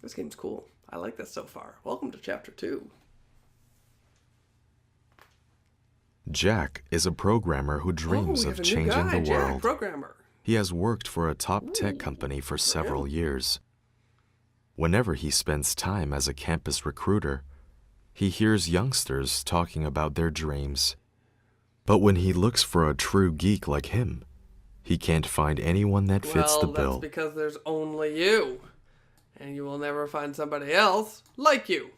This game's cool. I like this so far. Welcome to Chapter 2. Jack is a programmer who dreams of changing the world. Jack, programmer. He has worked for a top tech company for several years. Whenever he spends time as a campus recruiter, he hears youngsters talking about their dreams. But when he looks for a true geek like him, he can't find anyone that fits the bill. Well, that's because there's only you. And you will never find somebody else like you.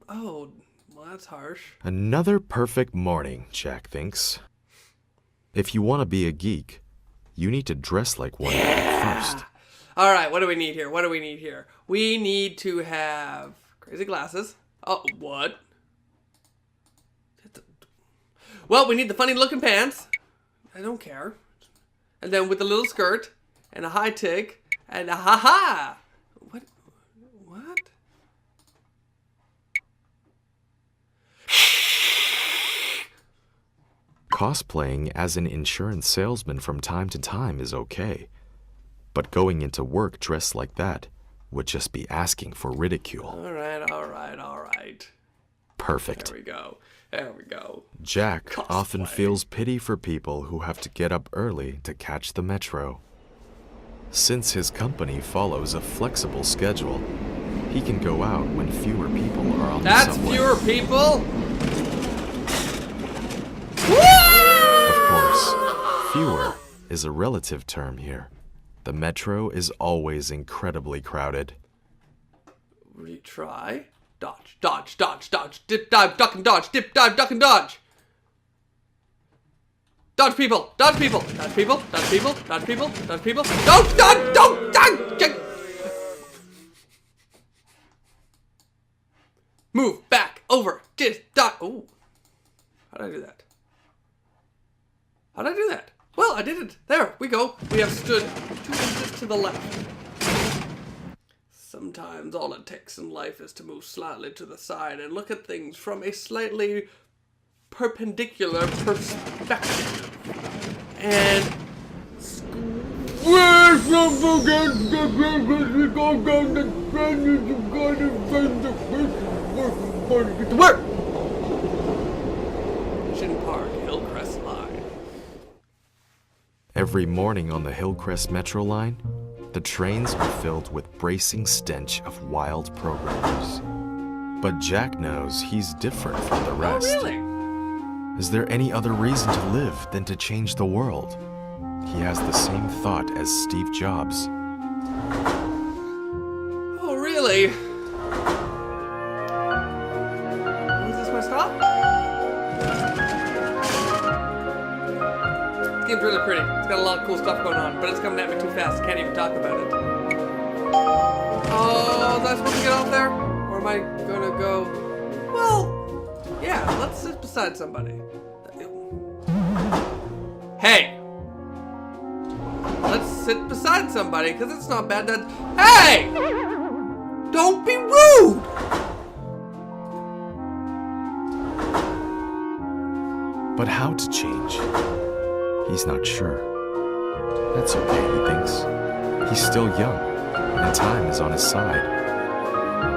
Oh, well, that's harsh. Another perfect morning, Jack thinks. If you want to be a geek, you need to dress like one first. All right, what do we need here? What do we need here? We need to have crazy glasses. Oh, what? Well, we need the funny looking pants. I don't care. And then with the little skirt and a high tick and a ha-ha. What? Cosplaying as an insurance salesman from time to time is okay. But going into work dressed like that would just be asking for ridicule. All right. Perfect. There we go. Jack often feels pity for people who have to get up early to catch the metro. Since his company follows a flexible schedule, he can go out when fewer people are on the subway. That's fewer people? Of course, fewer is a relative term here. The metro is always incredibly crowded. Retry. Dodge. Dip, dive, duck, and dodge. Dip, dive, duck, and dodge. Dodge people. Don't. Move back, over, just dodge. Oh. How did I do that? Well, I did it. There we go. We have stood 2 inches to the left. Sometimes all it takes in life is to move slightly to the side and look at things from a slightly perpendicular perspective. And square something against the ground, you go down the trend, you gotta find the person, get to work! Mission Park, Hillcrest Line. Every morning on the Hillcrest Metro line, the trains are filled with bracing stench of wild programmers. But Jack knows he's different from the rest. Oh, really? Is there any other reason to live than to change the world? He has the same thought as Steve Jobs. Oh, really? Is this my stop? This game's really pretty. It's got a lot of cool stuff going on, but it's coming at me too fast. I can't even talk about it. Oh, was I supposed to get off there? Or am I gonna go... Well, yeah, let's sit beside somebody. Hey! Let's sit beside somebody, because it's not bad that... Hey! Don't be rude! But how to change? He's not sure. That's okay, he thinks. He's still young, and time is on his side.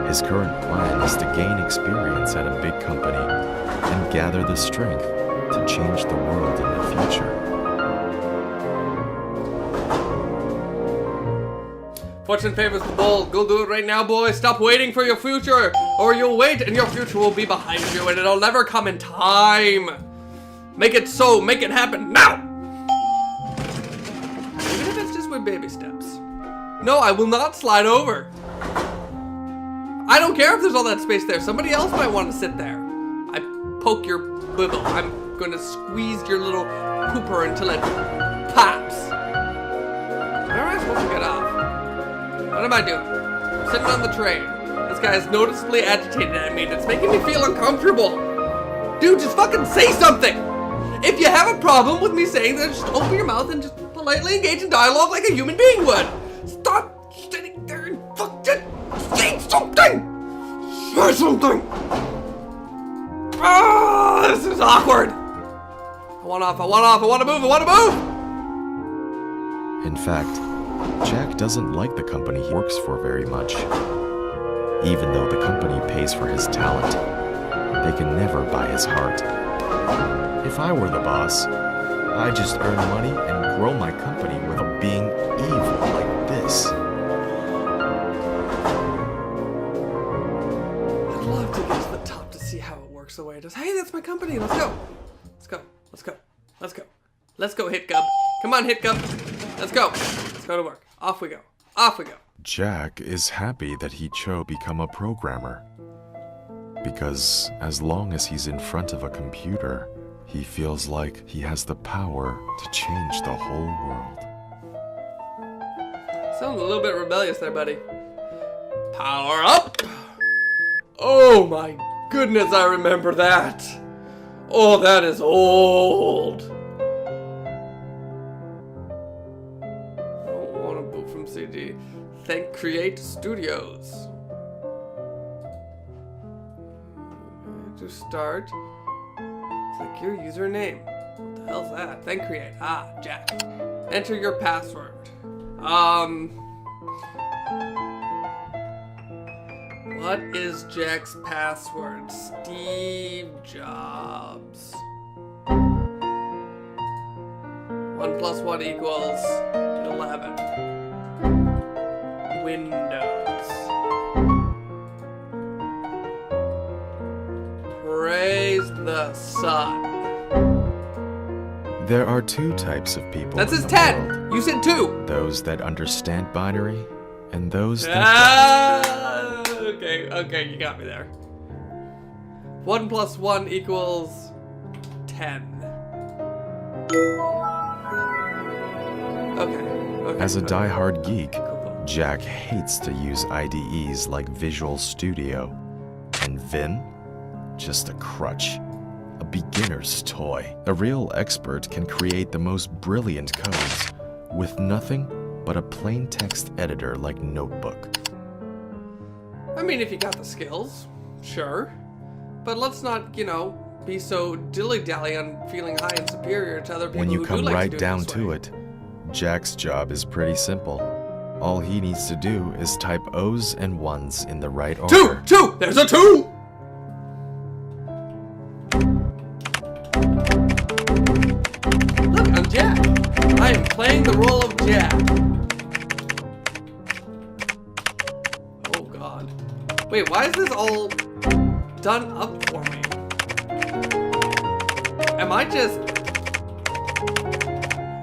His current plan is to gain experience at a big company and gather the strength to change the world in the future. Fortune favors the bold. Go do it right now, boys. Stop waiting for your future, or you'll wait and your future will be behind you and it'll never come in time. Make it so. Make it happen now. Even if it's just with baby steps. No, I will not slide over. I don't care if there's all that space there. Somebody else might want to sit there. I poke your bibble. I'm going to squeeze your little pooper until it pops. Where am I supposed to get off? What am I doing? I'm sitting on the train. This guy is noticeably agitated at me and it's making me feel uncomfortable. Dude, just fucking say something! If you have a problem with me saying that, just open your mouth and just politely engage in dialogue like a human being would. Stop sitting there and fucking say something! Say something! Ah, this is awkward! I want to move! In fact, Jack doesn't like the company he works for very much. Even though the company pays for his talent, they can never buy his heart. If I were the boss, I'd just earn money and grow my company without being evil like this. I'd love to get to the top to see how it works the way it does. Hey, that's my company. Let's go. Let's go. Let's go. Let's go. Let's go, HitGub. Come on, HitGub. Let's go. Let's go to work. Off we go. Off we go. Jack is happy that he chose to become a programmer. Because as long as he's in front of a computer, he feels like he has the power to change the whole world. Sounds a little bit rebellious there, buddy. Power up! Oh my goodness, I remember that. Oh, that is old. I don't want to boot from CD. Thank Create Studios. To start, click your username. What the hell's that? Thank Create. Ah, Jack. Enter your password. What is Jack's password? Steve Jobs. 1 + 1 = 11. Windows. Praise the sun. There are two types of people. That says in the 10. world. You said 2. Those that understand binary, and those that Okay, you got me there. 1 + 1 = 10. Okay. As a diehard geek, Cool. Jack hates to use IDEs like Visual Studio, and Vim, just a crutch, a beginner's toy. A real expert can create the most brilliant codes with nothing but a plain text editor like Notebook. I mean, if you got the skills, sure. But let's not, be so dilly-dally on feeling high and superior to other people When you who come do like right to do down it this to way. it, Jack's job is pretty simple. All he needs to do is type O's and 1s in the right order. 2! There's a 2! Look, I'm Jack. I am playing the role of Jack. Oh god. Wait, why is this all done up for me? Am I just...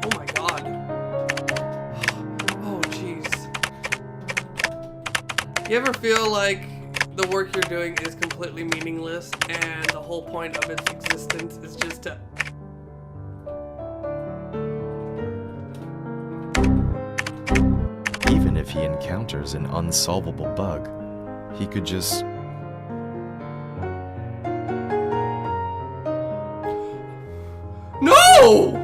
Oh my god. Oh jeez. You ever feel like the work you're doing is completely meaningless and the whole point of its existence is just to... Even if he encounters an unsolvable bug, he could just... No!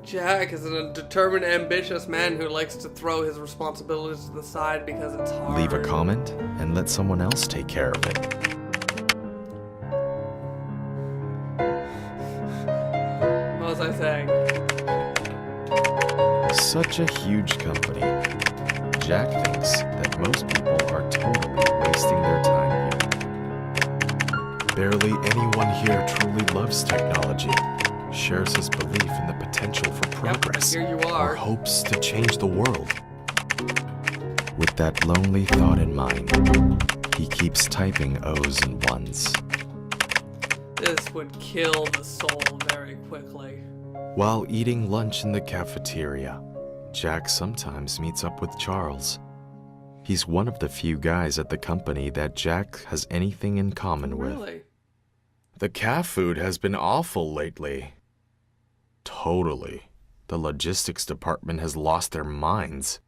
Jack is a determined, ambitious man who likes to throw his responsibilities to the side because it's hard. leave a comment and let someone else take care of it. What was I saying? Such a huge company. Jack thinks that most people are totally wasting their time here. Barely anyone here truly loves technology, shares his belief in the potential for progress, here you or are. hopes to change the world. With that lonely thought in mind, he keeps typing O's and 1s. This would kill the soul very quickly. While eating lunch in the cafeteria, Jack sometimes meets up with Charles. He's one of the few guys at the company that Jack has anything in common with. Really? The calf food has been awful lately. Totally. The logistics department has lost their minds.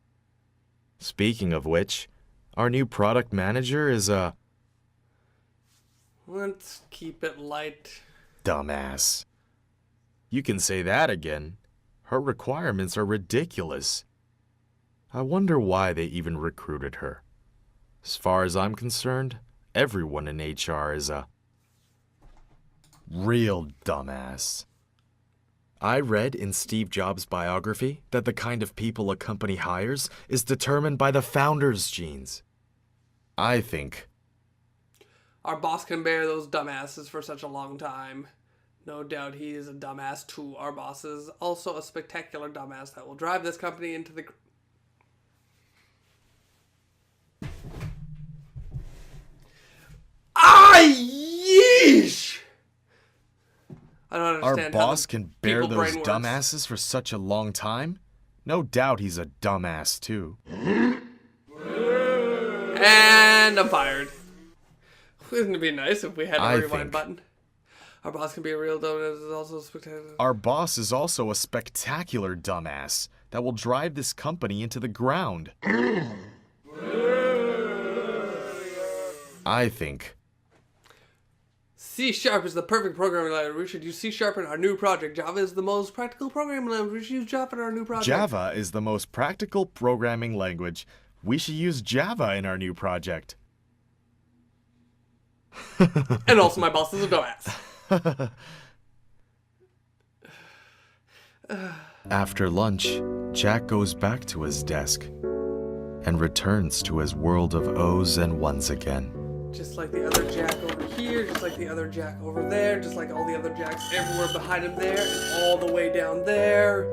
Speaking of which, our new product manager is a Let's keep it light. dumbass. You can say that again. Her requirements are ridiculous. I wonder why they even recruited her. As far as I'm concerned, everyone in HR is a real dumbass. I read in Steve Jobs' biography that the kind of people a company hires is determined by the founder's genes. I think our boss can bear those dumbasses for such a long time. No doubt he is a dumbass too. Our boss is also a spectacular dumbass that will drive this company into the... Yeesh! I don't understand. our boss can bear people those brain works. dumbasses for such a long time. No doubt he's a dumbass too. And I'm fired. Wouldn't it be nice if we had a I rewind think- button? Our boss can be a real dumbass. Is also spectacular. Our boss is also a spectacular dumbass that will drive this company into the ground. I think C# is the perfect programming language. We should use C# in our new project. Java is the most practical programming language. We should use Java in our new project. Java is the most practical programming language. We should use Java in our new project. And also my boss is a dumbass. After lunch, Jack goes back to his desk and returns to his world of O's and ones again. Just like the other Jack over here, just like the other Jack over there, just like all the other Jacks everywhere behind him there, and all the way down there.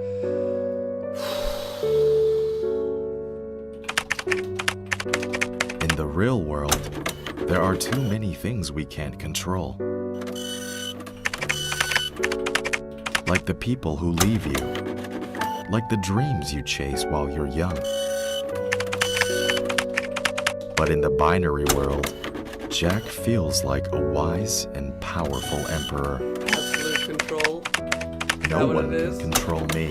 In the real world, there are too many things we can't control. Like the people who leave you. Like the dreams you chase while you're young. But in the binary world, Jack feels like a wise and powerful emperor. Absolute control. No what one it can is? control me,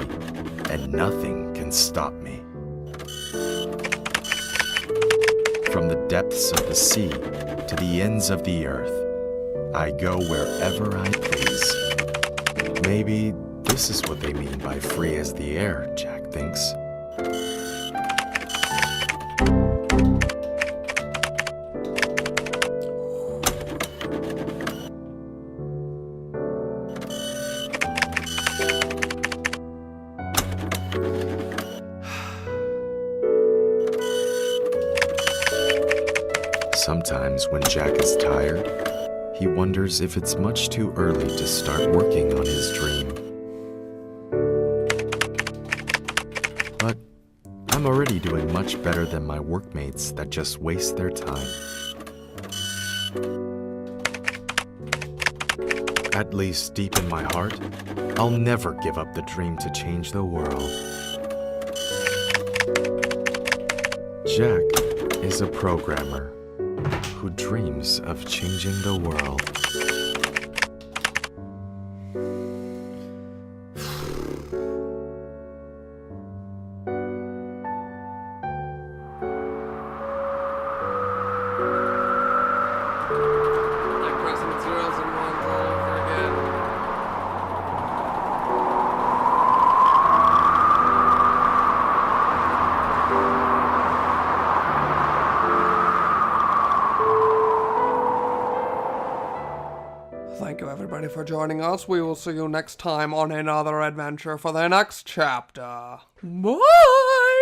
and nothing can stop me. From the depths of the sea to the ends of the earth, I go wherever I please. Maybe this is what they mean by free as the air, Jack thinks. Sometimes when Jack is tired, he wonders if it's much too early to start working on his dream. But I'm already doing much better than my workmates that just waste their time. At least deep in my heart, I'll never give up the dream to change the world. Jack is a programmer who dreams of changing the world. Like pressing zeros and ones all over again. Thank you everybody for joining us. We will see you next time on another adventure for the next chapter. Bye!